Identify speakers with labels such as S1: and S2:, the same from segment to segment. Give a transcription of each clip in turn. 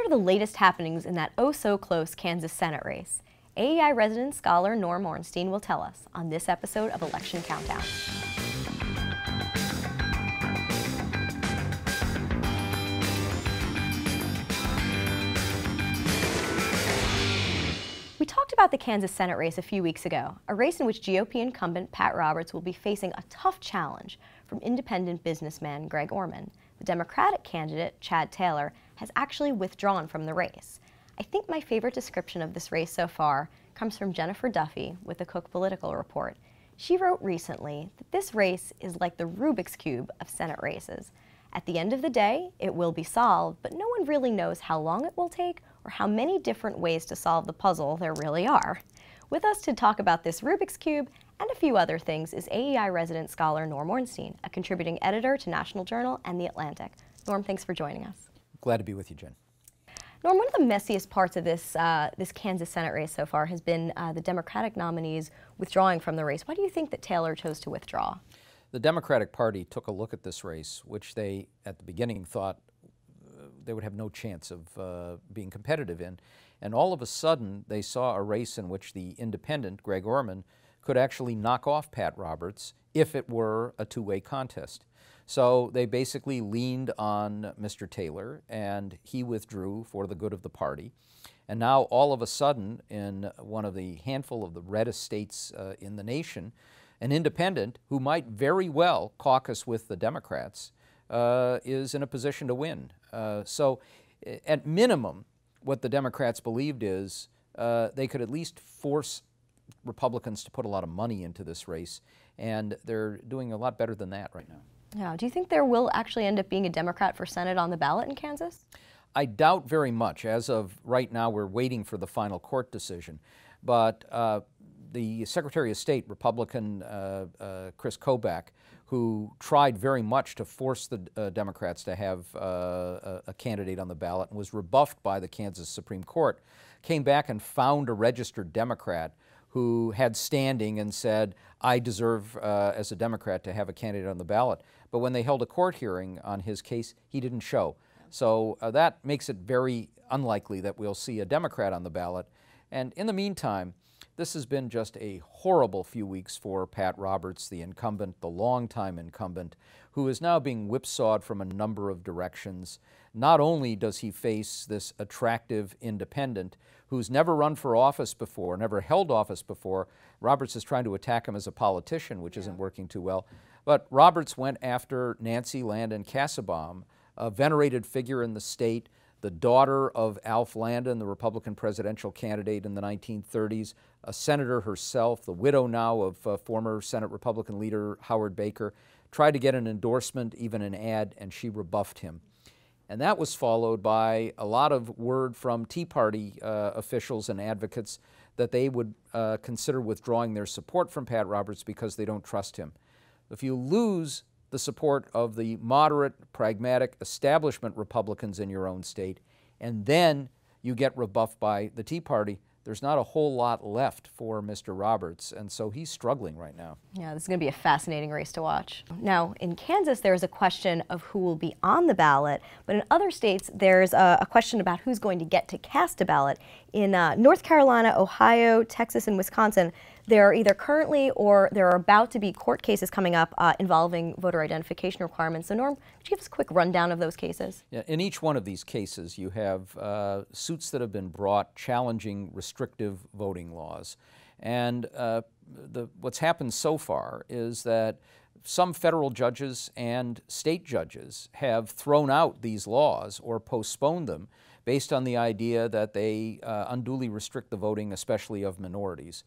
S1: are the latest happenings in that oh-so-close Kansas Senate race? AEI resident scholar Norm Ornstein will tell us on this episode of Election Countdown. We talked about the Kansas Senate race a few weeks ago, a race in which GOP incumbent Pat Roberts will be facing a tough challenge from independent businessman Greg Orman. The Democratic candidate, Chad Taylor, has actually withdrawn from the race. I think my favorite description of this race so far comes from Jennifer Duffy with the Cook Political Report. She wrote recently that this race is like the Rubik's Cube of Senate races. At the end of the day, it will be solved, but no one really knows how long it will take or how many different ways to solve the puzzle there really are. With us to talk about this Rubik's Cube and a few other things is AEI resident scholar Norm Ornstein, a contributing editor to National Journal and The Atlantic. Norm, thanks for joining us.
S2: Glad to be with you, Jen.
S1: Norm, one of the messiest parts of this Kansas Senate race so far has been the Democratic nominees withdrawing from the race. Why do you think that Taylor chose to withdraw?
S2: The Democratic Party took a look at this race, which they, at the beginning, thought they would have no chance of being competitive in. And all of a sudden, they saw a race in which the independent, Greg Orman, could actually knock off Pat Roberts if it were a two-way contest. So they basically leaned on Mr. Taylor, and he withdrew for the good of the party. And now, all of a sudden, in one of the handful of the reddest states in the nation, an independent who might very well caucus with the Democrats is in a position to win. So at minimum, what the Democrats believed is they could at least force Republicans to put a lot of money into this race, and they're doing a lot better than that right now.
S1: Yeah. Do you think there will actually end up being a Democrat for Senate on the ballot in Kansas?
S2: I doubt very much. As of right now, we're waiting for the final court decision. But the Secretary of State, Republican Chris Kobach, who tried very much to force the Democrats to have a candidate on the ballot and was rebuffed by the Kansas Supreme Court, came back and found a registered Democrat who had standing and said, I deserve as a Democrat to have a candidate on the ballot. But when they held a court hearing on his case, he didn't show. So that makes it very unlikely that we'll see a Democrat on the ballot. And in the meantime, this has been just a horrible few weeks for Pat Roberts, the incumbent, the longtime incumbent, who is now being whipsawed from a number of directions. Not only does he face this attractive independent who's never run for office before, never held office before. Roberts is trying to attack him as a politician, which isn't working too well. But Roberts went after Nancy Landon Kassebaum, a venerated figure in the state, the daughter of Alf Landon, the Republican presidential candidate in the 1930s, a senator herself, the widow now of former Senate Republican leader Howard Baker, tried to get an endorsement, even an ad, and she rebuffed him. And that was followed by a lot of word from Tea Party officials and advocates that they would consider withdrawing their support from Pat Roberts because they don't trust him. If you lose the support of the moderate, pragmatic establishment Republicans in your own state, and then you get rebuffed by the Tea Party, there's not a whole lot left for Mr. Roberts, and so he's struggling right now.
S1: Yeah, this is going to be a fascinating race to watch. Now, in Kansas, there is a question of who will be on the ballot, but in other states, there's a question about who's going to get to cast a ballot. In North Carolina, Ohio, Texas, and Wisconsin, there are either currently or there are about to be court cases coming up involving voter identification requirements. So Norm, could you give us a quick rundown of those cases?
S2: Yeah, in each one of these cases, you have suits that have been brought challenging restrictive voting laws. And what's happened so far is that some federal judges and state judges have thrown out these laws or postponed them based on the idea that they unduly restrict the voting, especially of minorities.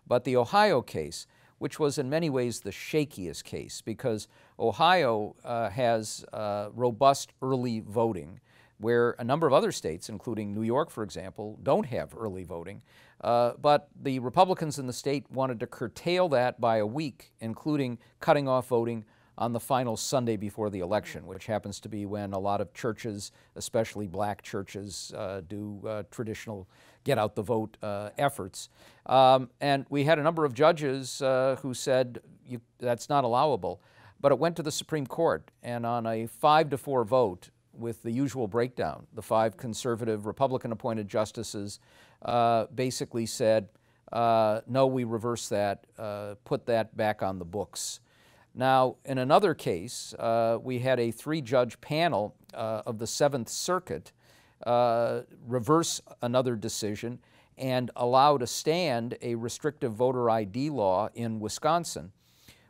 S2: But the Ohio case, which was in many ways the shakiest case, because Ohio has robust early voting, where a number of other states, including New York, for example, don't have early voting. But the Republicans in the state wanted to curtail that by a week, including cutting off voting on the final Sunday before the election, which happens to be when a lot of churches, especially black churches, do traditional get-out-the-vote efforts. And we had a number of judges who said that's not allowable. But it went to the Supreme Court, and on a 5-4 vote, with the usual breakdown. The 5 conservative Republican-appointed justices basically said, no, we reverse that, put that back on the books. Now, in another case, we had a 3-judge panel of the 7th Circuit reverse another decision and allow to stand a restrictive voter ID law in Wisconsin,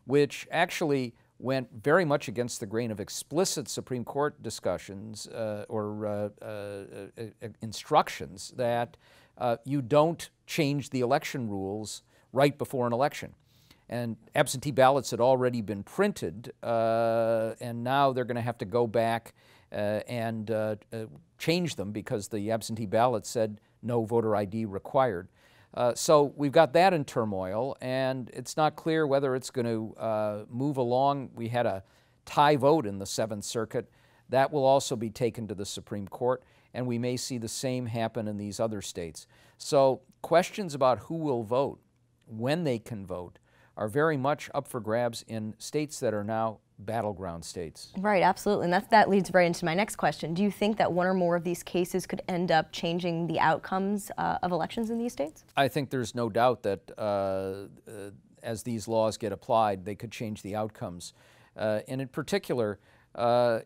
S2: which actually went very much against the grain of explicit Supreme Court discussions or instructions that you don't change the election rules right before an election. And absentee ballots had already been printed, and now they're going to have to go back and change them because the absentee ballot said no voter ID required. So we've got that in turmoil, and it's not clear whether it's going to move along. We had a tie vote in the 7th Circuit. That will also be taken to the Supreme Court, and we may see the same happen in these other states. So questions about who will vote, when they can vote, are very much up for grabs in states that are now battleground states.
S1: Right, absolutely. And that leads right into my next question. Do you think that one or more of these cases could end up changing the outcomes of elections in these states?
S2: I think there's no doubt that as these laws get applied, they could change the outcomes. And in particular,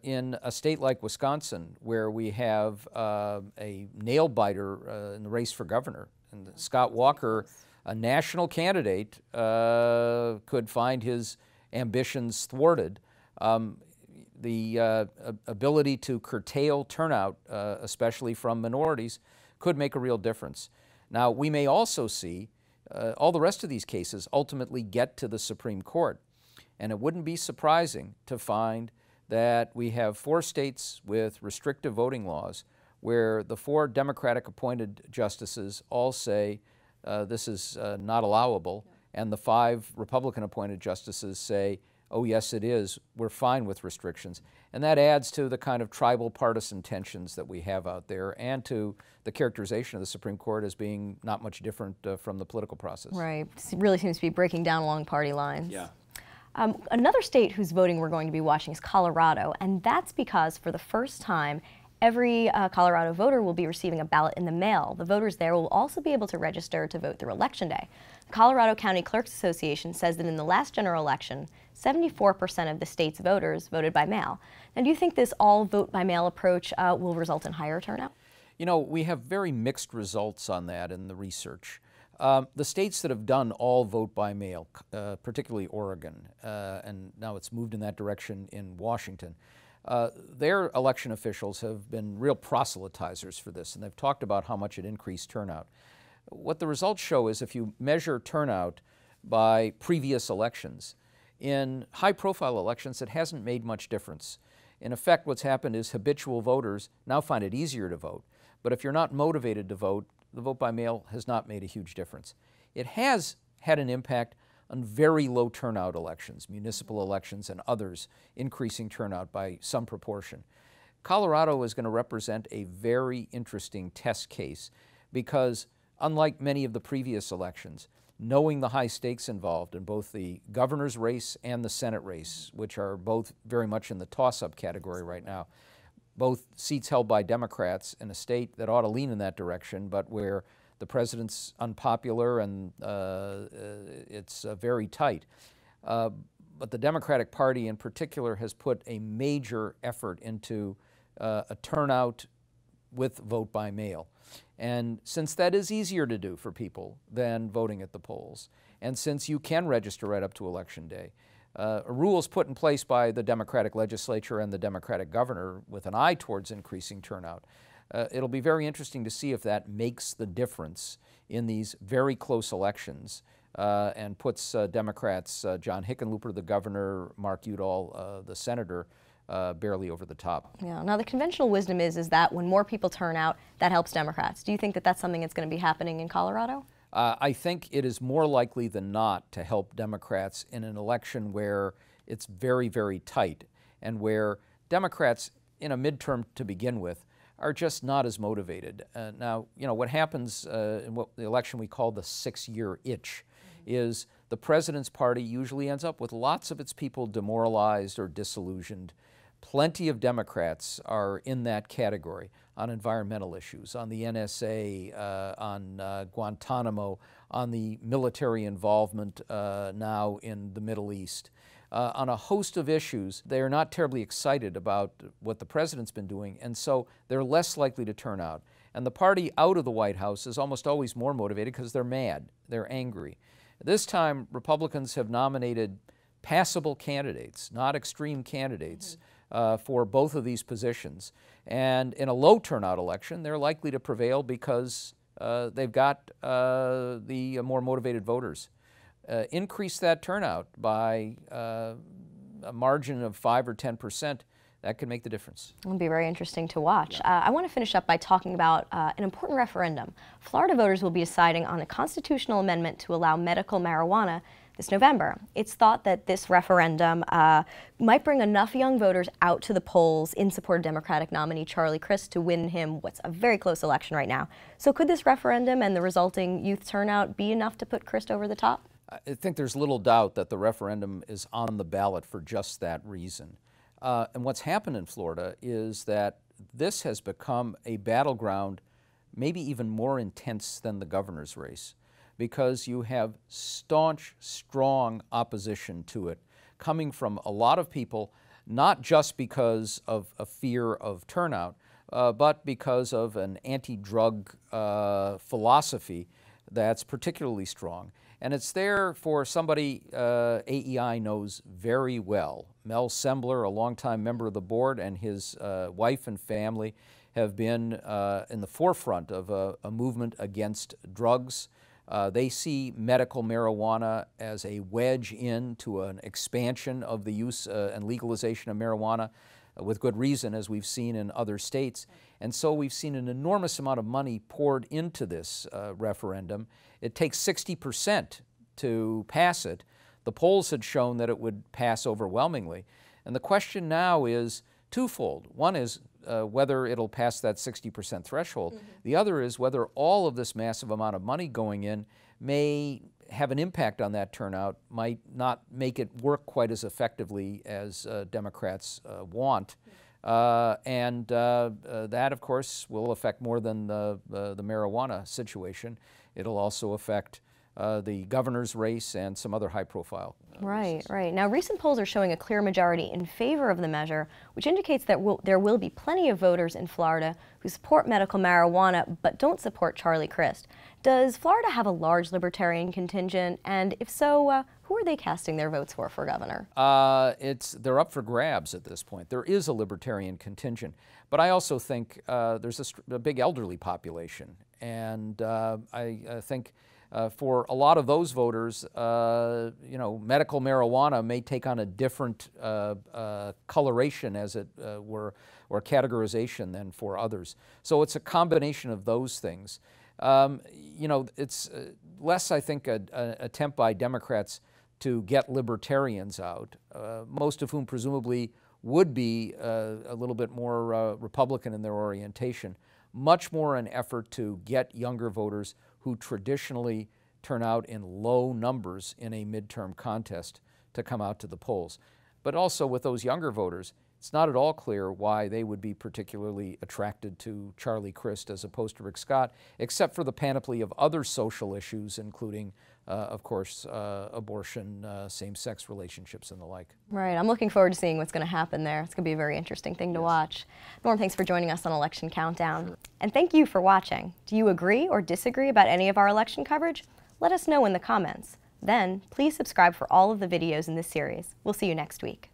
S2: in a state like Wisconsin, where we have a nail-biter in the race for governor, and Scott Walker, a national candidate, could find his ambitions thwarted. The ability to curtail turnout, especially from minorities, could make a real difference. Now, we may also see all the rest of these cases ultimately get to the Supreme Court, and it wouldn't be surprising to find that we have 4 states with restrictive voting laws where the 4 Democratic-appointed justices all say this is not allowable, and the 5 Republican-appointed justices say, oh, yes, it is. We're fine with restrictions. And that adds to the kind of tribal partisan tensions that we have out there and to the characterization of the Supreme Court as being not much different from the political process.
S1: Right. It really seems to be breaking down along party lines.
S2: Yeah.
S1: Another state whose voting we're going to be watching is Colorado, and that's because for the first time, every Colorado voter will be receiving a ballot in the mail. The voters there will also be able to register to vote through Election Day. The Colorado County Clerks Association says that in the last general election, 74% of the state's voters voted by mail. Now, do you think this all-vote-by-mail approach will result in higher turnout?
S2: You know, we have very mixed results on that in the research. The states that have done all vote by mail, particularly Oregon, and now it's moved in that direction in Washington, their election officials have been real proselytizers for this, and they've talked about how much it increased turnout. What the results show is if you measure turnout by previous elections, in high-profile elections it hasn't made much difference. In effect, what's happened is habitual voters now find it easier to vote, but if you're not motivated to vote, the vote by mail has not made a huge difference. It has had an impact on very low turnout elections, municipal elections and others, increasing turnout by some proportion. Colorado is going to represent a very interesting test case because, unlike many of the previous elections, knowing the high stakes involved in both the governor's race and the Senate race, which are both very much in the toss-up category right now, both seats held by Democrats in a state that ought to lean in that direction, but where the president's unpopular and it's very tight. But the Democratic Party in particular has put a major effort into a turnout with vote by mail. And since that is easier to do for people than voting at the polls, and since you can register right up to Election Day, rules put in place by the Democratic legislature and the Democratic governor with an eye towards increasing turnout. It'll be very interesting to see if that makes the difference in these very close elections and puts Democrats, John Hickenlooper, the governor, Mark Udall, the senator, barely over the top.
S1: Yeah. Now, the conventional wisdom is that when more people turn out, that helps Democrats. Do you think that that's something that's going to be happening in Colorado?
S2: I think it is more likely than not to help Democrats in an election where it's very, very tight and where Democrats, in a midterm to begin with, are just not as motivated. Now, you know, what happens in what the election we call the 6-year itch is the president's party usually ends up with lots of its people demoralized or disillusioned. Plenty of Democrats are in that category on environmental issues, on the NSA, on Guantanamo, on the military involvement now in the Middle East. On a host of issues, they are not terribly excited about what the president's been doing, and so they're less likely to turn out. And the party out of the White House is almost always more motivated because they're mad, they're angry. This time, Republicans have nominated passable candidates, not extreme candidates, for both of these positions. And in a low turnout election, they're likely to prevail because they've got the more motivated voters. Increase that turnout by a margin of 5 or 10%, that could make the difference.
S1: It'll be very interesting to watch. I want to finish up by talking about an important referendum. Florida voters will be deciding on a constitutional amendment to allow medical marijuana this November. It's thought that this referendum might bring enough young voters out to the polls in support of Democratic nominee Charlie Crist to win him what's a very close election right now. So could this referendum and the resulting youth turnout be enough to put Crist over the top?
S2: I think there's little doubt that the referendum is on the ballot for just that reason. And what's happened in Florida is that this has become a battleground maybe even more intense than the governor's race, because you have staunch, strong opposition to it coming from a lot of people, not just because of a fear of turnout, but because of an anti-drug philosophy that's particularly strong. And it's there for somebody AEI knows very well. Mel Sembler, a longtime member of the board, and his wife and family have been in the forefront of a movement against drugs. They see medical marijuana as a wedge into an expansion of the use and legalization of marijuana, with good reason, as we've seen in other states. And so we've seen an enormous amount of money poured into this referendum. It takes 60% to pass it. The polls had shown that it would pass overwhelmingly. And the question now is twofold. One is whether it'll pass that 60% threshold. The other is whether all of this massive amount of money going in may have an impact on that turnout, might not make it work quite as effectively as Democrats want. And that, of course, will affect more than the marijuana situation. It'll also affect the governor's race and some other high-profile races.
S1: Right. Now, recent polls are showing a clear majority in favor of the measure, which indicates that there will be plenty of voters in Florida who support medical marijuana but don't support Charlie Crist. Does Florida have a large libertarian contingent? And if so, who are they casting their votes for governor?
S2: They're up for grabs at this point. There is a libertarian contingent. But I also think there's a big elderly population. And I think for a lot of those voters, medical marijuana may take on a different coloration, as it were, or categorization than for others. So it's a combination of those things. It's less, I think, an attempt by Democrats to get libertarians out, most of whom presumably would be a little bit more Republican in their orientation, much more an effort to get younger voters who traditionally turn out in low numbers in a midterm contest to come out to the polls. But also with those younger voters, it's not at all clear why they would be particularly attracted to Charlie Crist as opposed to Rick Scott, except for the panoply of other social issues, including, of course, abortion, same-sex relationships, and the like.
S1: Right. I'm looking forward to seeing what's going to happen there. It's going to be a very interesting thing to watch. Norm, thanks for joining us on Election Countdown. Sure. And thank you for watching. Do you agree or disagree about any of our election coverage? Let us know in the comments. Then, please subscribe for all of the videos in this series. We'll see you next week.